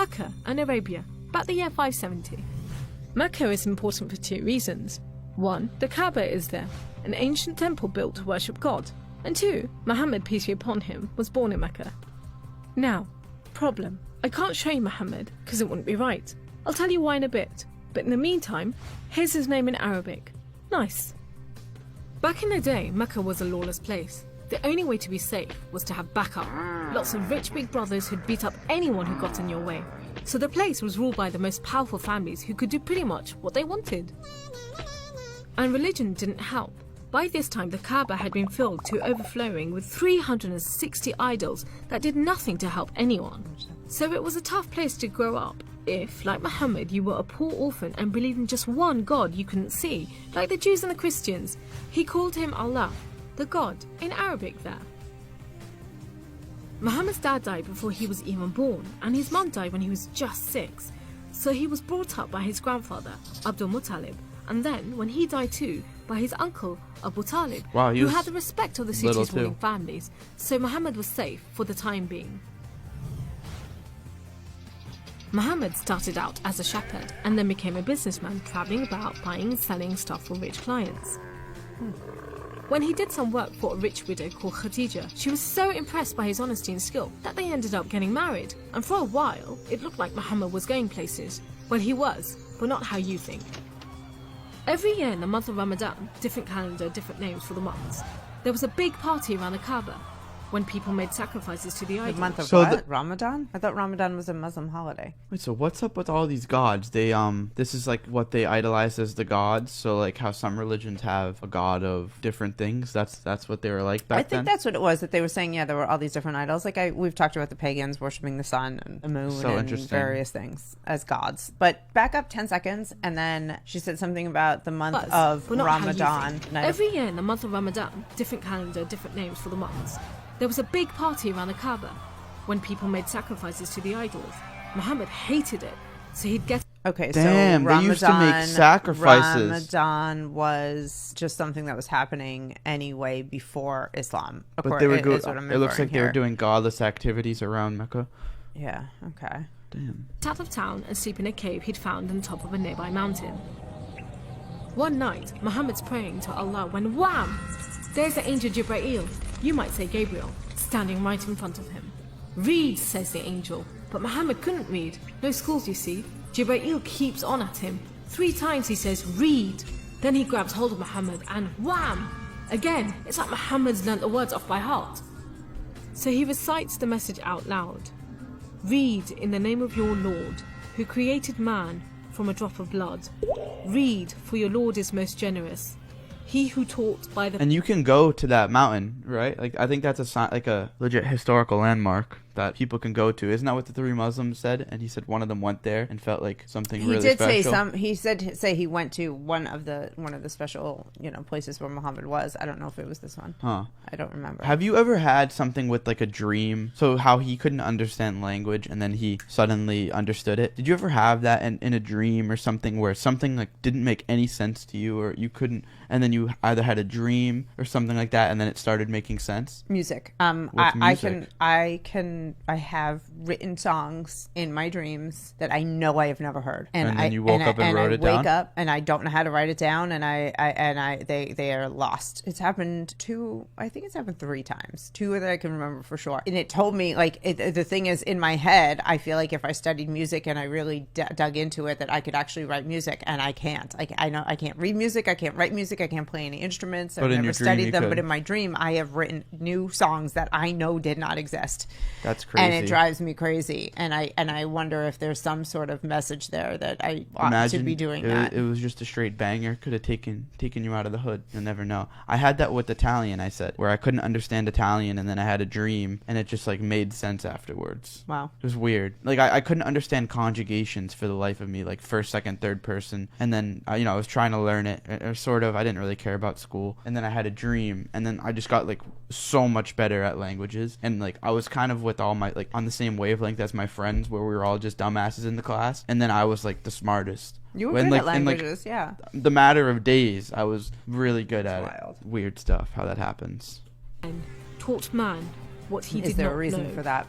Mecca and Arabia, about the year 570. Mecca is important for two reasons. One, the Kaaba is there, an ancient temple built to worship God. And two, Muhammad, peace be upon him, was born in Mecca. Now, problem. I can't show you Muhammad, because it wouldn't be right. I'll tell you why in a bit. But in the meantime, here's his name in Arabic. Nice. Back in the day, Mecca was a lawless place. The only way to be safe was to have backup. Lots of rich big brothers who'd beat up anyone who got in your way. So the place was ruled by the most powerful families who could do pretty much what they wanted. And religion didn't help. By this time, the Kaaba had been filled to overflowing with 360 idols that did nothing to help anyone. So it was a tough place to grow up. If, like Muhammad, you were a poor orphan and believed in just one God you couldn't see, like the Jews and the Christians, he called him Allah, the God, in Arabic there. Muhammad's dad died before he was even born, and his mum died when he was just 6. So he was brought up by his grandfather, Abdul Muttalib, and then, when he died too, by his uncle, Abu Talib, who had the respect of the city's ruling families, so Muhammad was safe for the time being. Muhammad started out as a shepherd and then became a businessman, travelling about buying and selling stuff for rich clients. When he did some work for a rich widow called Khadija, she was so impressed by his honesty and skill that they ended up getting married. And for a while, it looked like Muhammad was going places. Well, he was, but not how you think. Every year in the month of Ramadan, different calendar, different names for the months, there was a big party around the Kaaba when people made sacrifices to the idols. The month of what? Ramadan? I thought Ramadan was a Muslim holiday. Wait, so what's up with all these gods? They this is like what they idolize as the gods. So like how some religions have a god of different things. That's what they were like back then. I think that's what it was, that they were saying, yeah, there were all these different idols. Like we've talked about the pagans worshiping the sun and the moon and various things as gods. But back up 10 seconds, and then she said something about the month of Ramadan. Every year in the month of Ramadan, different calendar, different names for the months, there was a big party around the Kaaba when people made sacrifices to the idols. Muhammad hated it, so he'd get... Okay, damn, so Ramadan, they used to make sacrifices. Ramadan was just something that was happening anyway before Islam. But they were it looks like they were doing godless activities around Mecca. Yeah, okay. Damn. Out of town and sleep in a cave he'd found on top of a nearby mountain. One night, Muhammad's praying to Allah when wham! There's the angel Jibreel, you might say Gabriel, standing right in front of him. Read, says the angel, but Muhammad couldn't read. No schools, you see. Jibreel keeps on at him. 3 times he says, read. Then he grabs hold of Muhammad and wham! Again, it's like Muhammad's learnt the words off by heart. So he recites the message out loud. Read in the name of your Lord, who created man from a drop of blood. Read, for your Lord is most generous. He who taught by the... And you can go to that mountain, right? Like, I think that's a legit historical landmark that people can go to. Isn't that what the 3 Muslims said? And he said one of them went there and felt like something really special. He did say he went to one of the special, places where Muhammad was. I don't know if it was this one. Huh. I don't remember. Have you ever had something with like a dream? So how he couldn't understand language and then he suddenly understood it. Did you ever have that in a dream or something where something like didn't make any sense to you, or you couldn't, and then you either had a dream or something like that and then it started making sense? Music. Music? I have written songs in my dreams that I know I have never heard, and then you woke up and wrote it down. I wake up and I don't know how to write it down, and they are lost. It's happened I think it's happened 3 times, 2 that I can remember for sure. And it told me, like, the thing is, in my head, I feel like if I studied music and I really dug into it, that I could actually write music, and I can't. I know I can't read music, I can't write music, I can't play any instruments. I've never studied them, but in my dream, I have written new songs that I know did not exist. That's crazy. And it drives me crazy. And I wonder if there's some sort of message there that I ought to be doing that. It was just a straight banger. Could have taken you out of the hood. You'll never know. I had that with Italian, I said, where I couldn't understand Italian, and then I had a dream, and it just like made sense afterwards. Wow. It was weird. Like I couldn't understand conjugations for the life of me, like first, second, third person. And then, I was trying to learn it, or sort of. I didn't really care about school. And then I had a dream, and then I just got like so much better at languages. And like I was kind of with all my, like, on the same wavelength as my friends, where we were all just dumbasses in the class, and then I was like the smartest. You were good at languages, yeah. The matter of days, I was really good at it. Weird stuff, how that happens. And taught man what he did not know. Is there a reason for that?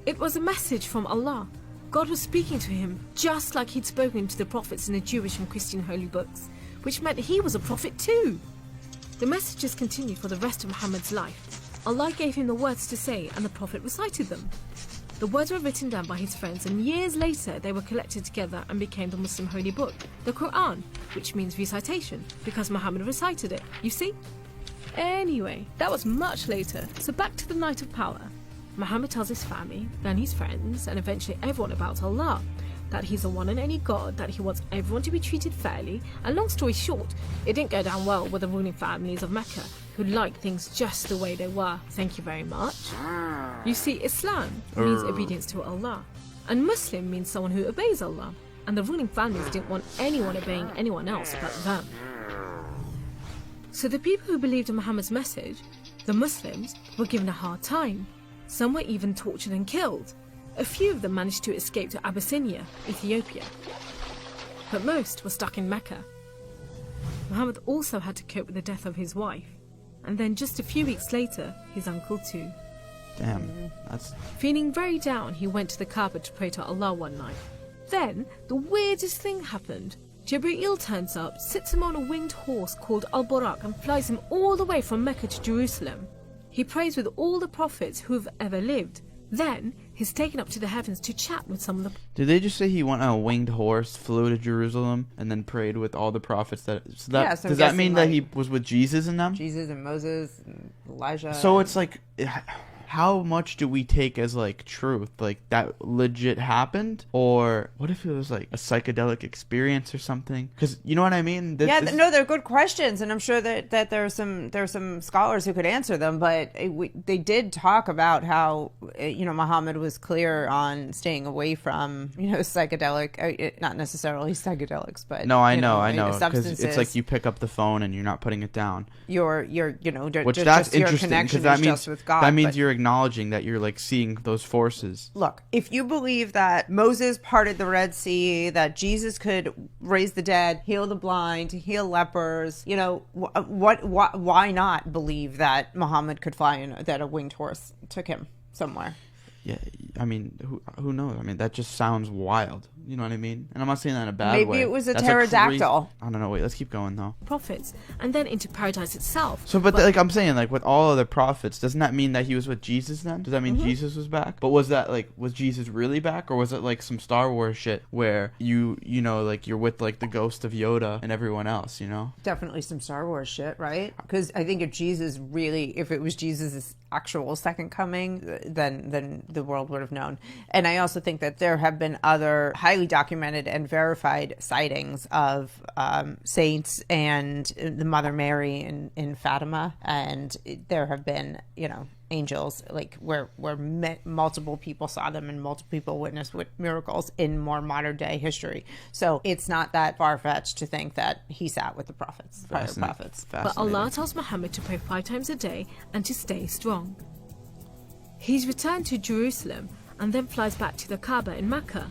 It was a message from Allah. God was speaking to him just like he'd spoken to the prophets in the Jewish and Christian holy books, which meant he was a prophet too. The messages continued for the rest of Muhammad's life. Allah gave him the words to say, and the prophet recited them. The words were written down by his friends, and years later they were collected together and became the Muslim holy book, the Quran, which means recitation, because Muhammad recited it, you see? Anyway, that was much later, so back to the night of power. Muhammad tells his family, then his friends, and eventually everyone about Allah, that he's the one and only God, that he wants everyone to be treated fairly, and long story short, it didn't go down well with the ruling families of Mecca, who liked things just the way they were. Thank you very much. You see, Islam means obedience to Allah, and Muslim means someone who obeys Allah, and the ruling families didn't want anyone obeying anyone else but them. So the people who believed in Muhammad's message, the Muslims, were given a hard time. Some were even tortured and killed. A few of them managed to escape to Abyssinia, Ethiopia. But most were stuck in Mecca. Muhammad also had to cope with the death of his wife, and then just a few weeks later, his uncle too. Damn, that's... Feeling very down, he went to the Kaaba to pray to Allah one night. Then, the weirdest thing happened. Jibreel turns up, sits him on a winged horse called Al-Buraq and flies him all the way from Mecca to Jerusalem. He prays with all the prophets who have ever lived. Then, he's taken up to the heavens to chat with some of the... Did they just say he went on a winged horse, flew to Jerusalem, and then prayed with all the prophets? So so does that mean that he was with Jesus and them? Jesus and Moses and Elijah. So it's like... How much do we take as like truth? Like that legit happened? Or what if it was like a psychedelic experience or something? Because you know what I mean? No, they're good questions, and I'm sure that there are some scholars who could answer them. But they did talk about how Muhammad was clear on staying away from psychedelic, not necessarily psychedelics, but no, I know, substances. Because it's like you pick up the phone and you're not putting it down. Which that's just your interesting connection because is just with God. That means you're acknowledging that you're like seeing those forces. Look, if you believe that Moses parted the Red Sea, that Jesus could raise the dead, heal the blind, heal lepers, why not believe that Muhammad could fly and that a winged horse took him somewhere? Yeah, I mean, who knows? I mean, that just sounds wild. You know what I mean? And I'm not saying that in a bad way. Maybe it was a pterodactyl. I don't know. Wait, let's keep going though. prophets, and then into paradise itself. So, but I'm saying, like, with all other prophets, doesn't that mean that he was with Jesus then? Does that mean Jesus was back? But was Jesus really back? Or was it like some Star Wars shit where you're with like the ghost of Yoda and everyone else, Definitely some Star Wars shit, right? Because I think if it was Jesus' actual second coming, then the world would have known. And I also think that there have been other highly documented and verified sightings of saints and the Mother Mary in Fatima, and there have been angels like where multiple people saw them and multiple people witnessed miracles in more modern day history. So it's not that far-fetched to think that he sat with the prophets, prior prophets. But Allah tells Muhammad to pray 5 times a day and to stay strong. He's returned to Jerusalem and then flies back to the Kaaba in Mecca.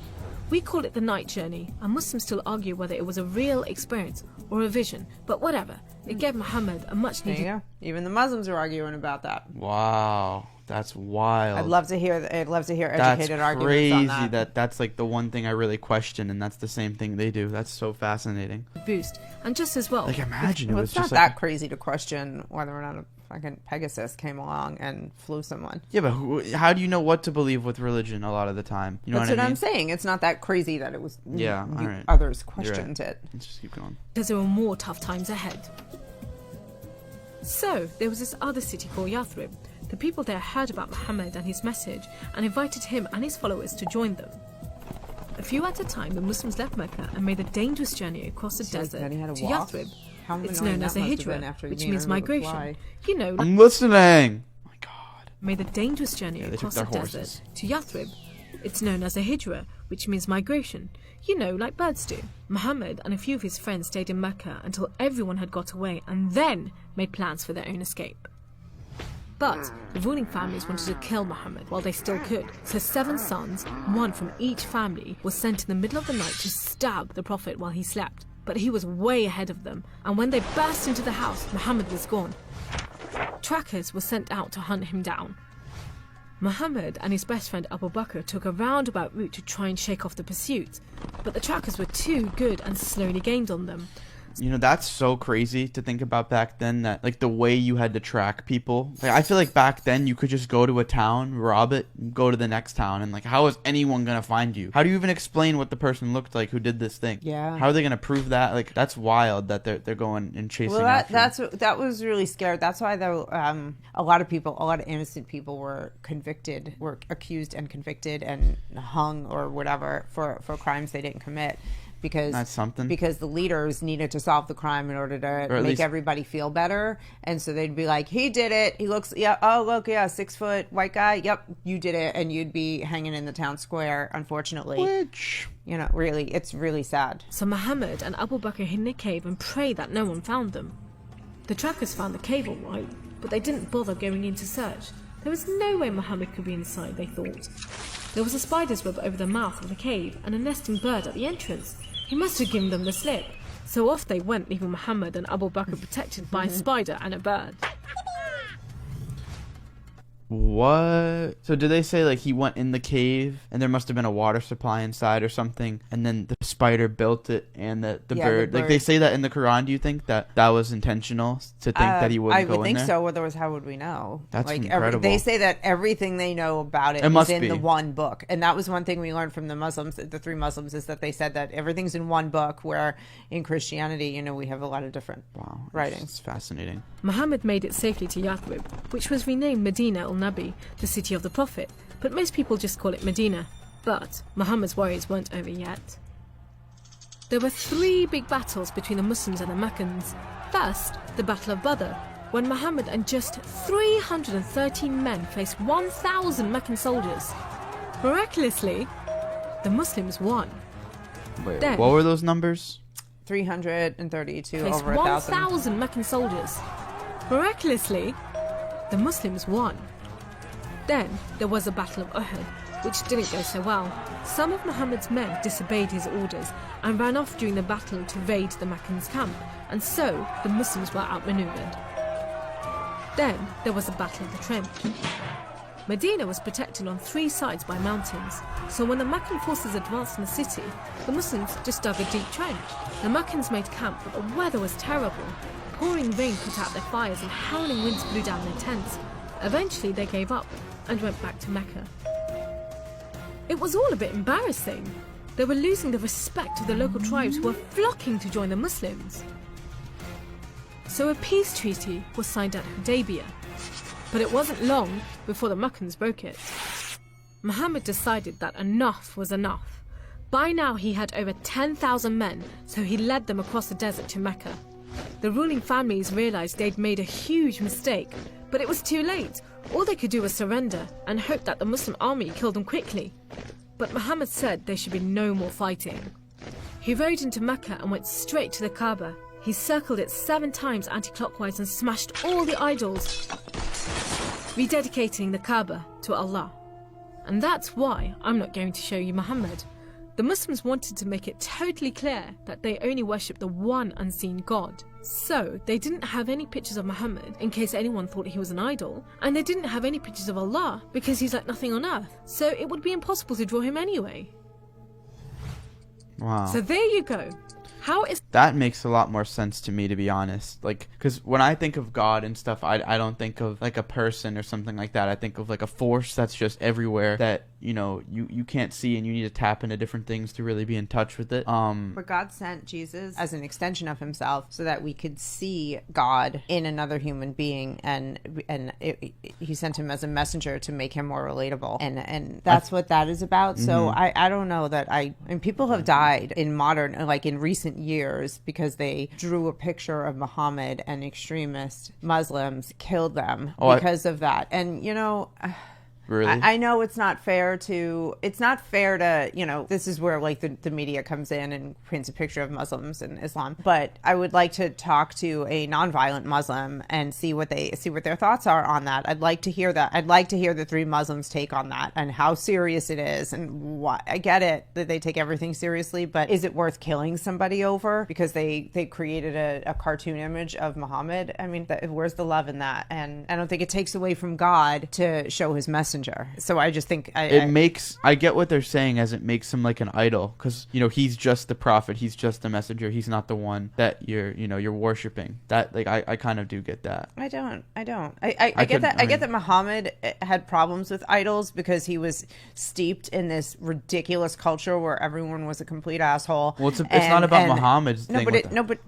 We call it the night journey, and Muslims still argue whether it was a real experience or a vision, but whatever, it gave Muhammad a much needed... There you go. Even the Muslims are arguing about that. Wow, that's wild. I'd love to hear educated arguments on that. That's like the one thing I really question, and that's the same thing they do. That's so fascinating. Boost, and just as well... Like, imagine it was it's just not that crazy to question whether or not a fucking Pegasus came along and flew someone. Yeah, but how do you know what to believe with religion a lot of the time? You know That's what I mean? I'm saying. It's not that crazy that it was... Yeah, all right. Others questioned it. Let's just keep going. Because there were more tough times ahead. So, there was this other city called Yathrib. The people there heard about Muhammad and his message and invited him and his followers to join them. A few at a time, the Muslims left Mecca and made a dangerous journey across the desert to Yathrib. It's known as a hijra, which means migration. I'm listening! Oh my God. Made a dangerous journey across the desert to Yathrib. It's known as a hijra, which means migration. Like birds do. Muhammad and a few of his friends stayed in Mecca until everyone had got away and then made plans for their own escape. But the ruling families wanted to kill Muhammad while they still could, so 7 sons, one from each family, were sent in the middle of the night to stab the Prophet while he slept. But he was way ahead of them, and when they burst into the house, Muhammad was gone. Trackers were sent out to hunt him down. Muhammad and his best friend Abu Bakr took a roundabout route to try and shake off the pursuit, but the trackers were too good and slowly gained on them. You know, that's so crazy to think about back then, that like the way you had to track people. Like, I feel like back then you could just go to a town, rob it, go to the next town, and like, how is anyone gonna find you? How do you even explain what the person looked like who did this thing? Yeah. How are they gonna prove that? Like, that's wild that they're going and chasing after him. That was really scary. That's why though a lot of innocent people were accused and convicted and hung or whatever for crimes they didn't commit. Because that's something. Because the leaders needed to solve the crime in order to make everybody feel better, and so they'd be like, "He did it. He looks, yeah. Oh, look, yeah, 6-foot white guy. Yep, you did it." And you'd be hanging in the town square. Unfortunately, Which, you know, really, it's really sad. So Muhammad and Abu Bakr hid in a cave and prayed that no one found them. The trackers found the cave all right, but they didn't bother going in to search. There was no way Muhammad could be inside, they thought. There was a spider's web over the mouth of the cave and a nesting bird at the entrance. He must have given them the slip. So off they went, leaving Muhammad and Abu Bakr protected by a spider and a bird. what? So did they say like he went in the cave and there must have been a water supply inside or something, and then the spider built it and the bird? Like, they say that in the Quran. Do you think that was intentional to think that he wouldn't go in there? I would think so. Otherwise, how would we know? That's like, incredible. They say that everything they know about it is in the one book, and that was one thing we learned from the Muslims. The three Muslims is that they said that everything's in one book, where in Christianity, you know, we have a lot of different writings. It's fascinating. Muhammad made it safely to Yathrib, which was renamed Medina al-Nabi, the city of the Prophet, but most people just call it Medina. But Muhammad's worries weren't over yet. There were 3 big battles between the Muslims and the Meccans. First, the Battle of Badr, when Muhammad and just 313 men faced 1,000 Meccan soldiers. Miraculously, the Muslims won. Wait, Then, what were those numbers? 332 faced over 1,000. 1,000 Meccan soldiers. Miraculously, the Muslims won. Then there was a Battle of Uhud, which didn't go so well. Some of Muhammad's men disobeyed his orders and ran off during the battle to raid the Meccans' camp, and so the Muslims were outmaneuvered. Then there was the Battle of the Trench. Medina was protected on 3 sides by mountains, so when the Meccan forces advanced in the city, the Muslims just dug a deep trench. The Meccans made camp, but the weather was terrible. Pouring rain put out their fires and howling winds blew down their tents. Eventually they gave up and went back to Mecca. It was all a bit embarrassing. They were losing the respect of the local tribes who were flocking to join the Muslims. So a peace treaty was signed at Hudaybiyah, but it wasn't long before the Meccans broke it. Muhammad decided that enough was enough. By now he had over 10,000 men, so he led them across the desert to Mecca. The ruling families realized they'd made a huge mistake, but it was too late. All they could do was surrender and hope that the Muslim army killed them quickly. But Muhammad said there should be no more fighting. He rode into Mecca and went straight to the Kaaba. He circled it 7 times anti-clockwise and smashed all the idols, rededicating the Kaaba to Allah. And that's why I'm not going to show you Muhammad. The Muslims wanted to make it totally clear that they only worship the one unseen God. So they didn't have any pictures of Muhammad in case anyone thought he was an idol, and they didn't have any pictures of Allah because he's like nothing on earth, so it would be impossible to draw him anyway. Wow. So there you go. How is that makes a lot more sense to me, to be honest. Like, because when I think of God and stuff, I don't think of like a person or something like that. I think of like a force that's just everywhere that, you know, you can't see, and you need to tap into different things to really be in touch with it. But God sent Jesus as an extension of himself so that we could see God in another human being, and he sent him as a messenger to make him more relatable, and that's what that is about. So I don't know that and people have died in modern, like in recent years, because they drew a picture of Muhammad, and extremist Muslims killed them because of that. And you know, Really? I know it's not fair to, you know, this is where like the media comes in and prints a picture of Muslims and Islam. But I would like to talk to a nonviolent Muslim and see what their thoughts are on that. I'd like to hear that. I'd like to hear the 3 Muslims' take on that and how serious it is, and why. I get it that they take everything seriously, but is it worth killing somebody over because they created a cartoon image of Muhammad? I mean, where's the love in that? And I don't think it takes away from God to show his messenger messenger. So I just think I get what they're saying as it makes him like an idol, because he's just the prophet, he's just the messenger, he's not the one that you're worshiping. That like I kind of do get that. I don't. I get that. I get that Muhammad had problems with idols because he was steeped in this ridiculous culture where everyone was a complete asshole. Well, it's not about Muhammad's thing.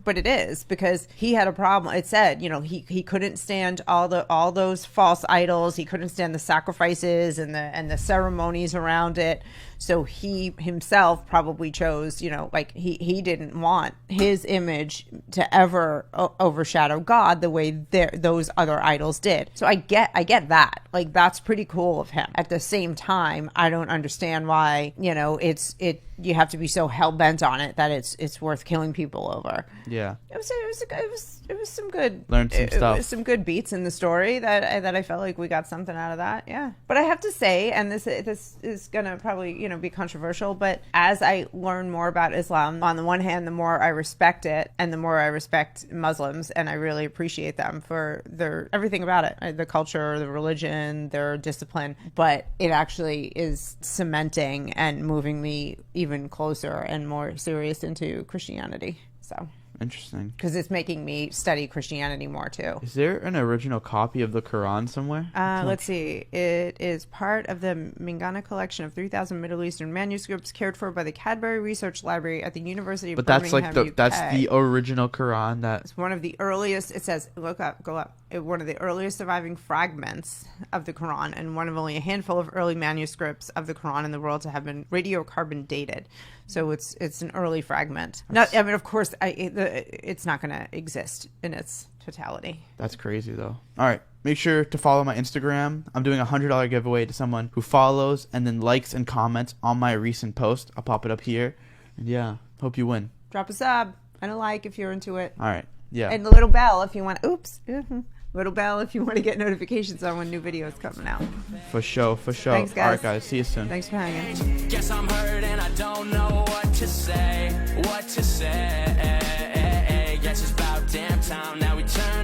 But it is, because he had a problem. It said, he couldn't stand all those false idols. He couldn't stand the sacrifices and the ceremonies around it. So he himself probably chose, like he didn't want his image to ever overshadow God the way those other idols did. So I get that. Like, that's pretty cool of him. At the same time, I don't understand why, you have to be so hell bent on it that it's worth killing people over. Yeah. It was some good. Learned some stuff. It was some good beats in the story that I felt like we got something out of that. Yeah. But I have to say, and this is gonna probably be controversial, but as I learn more about Islam, on the one hand, the more I respect it, and the more I respect Muslims, and I really appreciate them for their everything about it, the culture, the religion, their discipline. But it actually is cementing and moving me even closer and more serious into Christianity. So. Interesting. Because it's making me study Christianity more, too. Is there an original copy of the Quran somewhere? Let's see. It is part of the Mingana collection of 3,000 Middle Eastern manuscripts cared for by the Cadbury Research Library at the University of Birmingham, UK. That's the original Quran. It's one of the earliest, it says, go up. One of the earliest surviving fragments of the Quran, and one of only a handful of early manuscripts of the Quran in the world to have been radiocarbon dated. So it's an early fragment. Of course, it's not going to exist in its totality. That's crazy, though. All right. Make sure to follow my Instagram. I'm doing a $100 giveaway to someone who follows and then likes and comments on my recent post. I'll pop it up here. And yeah, hope you win. Drop a sub and a like if you're into it. All right. Yeah. And the little bell if you want. Little bell if you want to get notifications on when new videos coming out. For sure. Thanks, guys. All right, guys. See you soon. Thanks for hanging. Guess I'm hurt and I don't know what to say. Guess it's about damn time now we turn